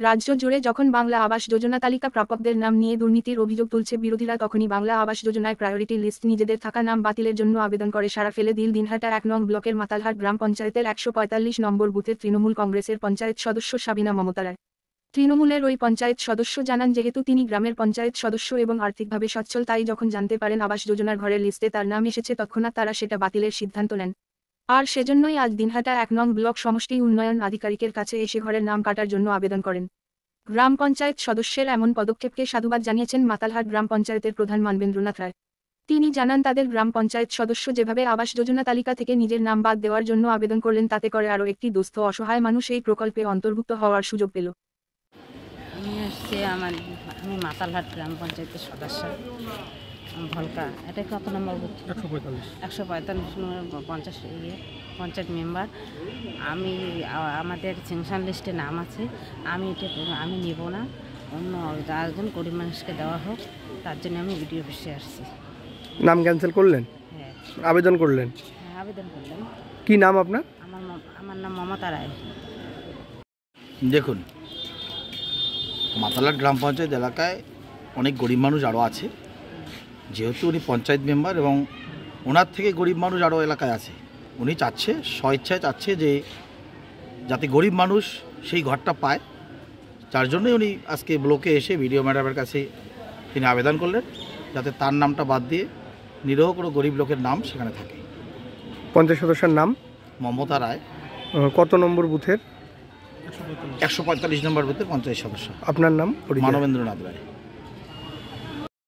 রাজ্য জুড়ে যখন বাংলা আবাস যোজনা তালিকা প্রাপকদের নাম নিয়ে দুর্নীতির অভিযোগ তুলছে বিরোধীরা, তখনই বাংলা আবাস যোজনায় প্রায়োরিটি লিস্ট নিজেদের থাকা নাম বাতিলের জন্য আবেদন করে সারা ফেলে দিনহাটা ১ নং ব্লকের মাতালহাট গ্রাম পঞ্চায়েতের ১৪৫ নম্বর বুথের তৃণমূল কংগ্রেসের পঞ্চায়েত সদস্য সাবিনা মমতা রায়। তৃণমূলের ওই পঞ্চায়েত সদস্য জানান, যেহেতু তিনি গ্রামের পঞ্চায়েত সদস্য এবং আর্থিকভাবে সচ্ছল, তাই যখন জানতে পারেন আবাস যোজনার ঘরের লিস্টে তার নাম এসেছে, তৎক্ষণাৎ তারা সেটা বাতিলের সিদ্ধান্ত নেন। আর সেজন্যই আজ দিনহাটা ১ নং ব্লক সমষ্টি উন্নয়ন আধিকারিকের কাছে এসে ঘরের নাম কাটার জন্য আবেদন করেন। গ্রাম পঞ্চায়েত সদস্যের এমন পদক্ষেপকে সাধুবাদ জানিয়েছেন মাতালহাট গ্রাম পঞ্চায়েতের প্রধান মানবেন্দ্রনাথ রায়। তিনি জানান, তাদের গ্রাম পঞ্চায়েত সদস্য যেভাবে আবাস যোজনা তালিকা থেকে নিজের নাম বাদ দেওয়ার জন্য আবেদন করলেন, তাতে করে আরও একটি দুস্থ অসহায় মানুষ এই প্রকল্পে অন্তর্ভুক্ত হওয়ার সুযোগ পেল। আমি মাতালহাট গ্রাম পঞ্চায়েতের সদস্য ভলকা। এটা কত নম্বর? ১৪৫ নম্বর পঞ্চায়েত মেম্বার। আমাদের সেকশন লিস্টে নাম আছে। আমি নেব না, অন্য একজন গরিব মানুষকে দেওয়া হোক, তার জন্য আমি বিডিও অফিসে আসছি। নাম ক্যান্সেল করলেন? হ্যাঁ, আবেদন করলেন? হ্যাঁ, আবেদন করলাম। কি নাম আপনার? আমার নাম মমতা রায়। দেখুন, মাতালহাট গ্রাম পঞ্চায়েত এলাকায় অনেক গরিব মানুষ আরও আছে। যেহেতু উনি পঞ্চায়েত মেম্বার এবং ওনার থেকে গরিব মানুষ আরও এলাকায় আছে, উনি চাচ্ছে, স্বইচ্ছায় চাচ্ছে যে যাতে গরিব মানুষ সেই ঘরটা পায়। যার জন্যই উনি আজকে ব্লকে এসে বিডিও ম্যাডামের কাছে তিনি আবেদন করলেন, যাতে তার নামটা বাদ দিয়ে নিরীহ কোনো গরিব লোকের নাম সেখানে থাকে। পঞ্চায়েত সদস্যের নাম মমতা রায়। কত নম্বর বুথের? ১৪৫ নম্বর বুথের পঞ্চায়েত সদস্য। আপনার নাম? মানবেন্দ্রনাথ রায়।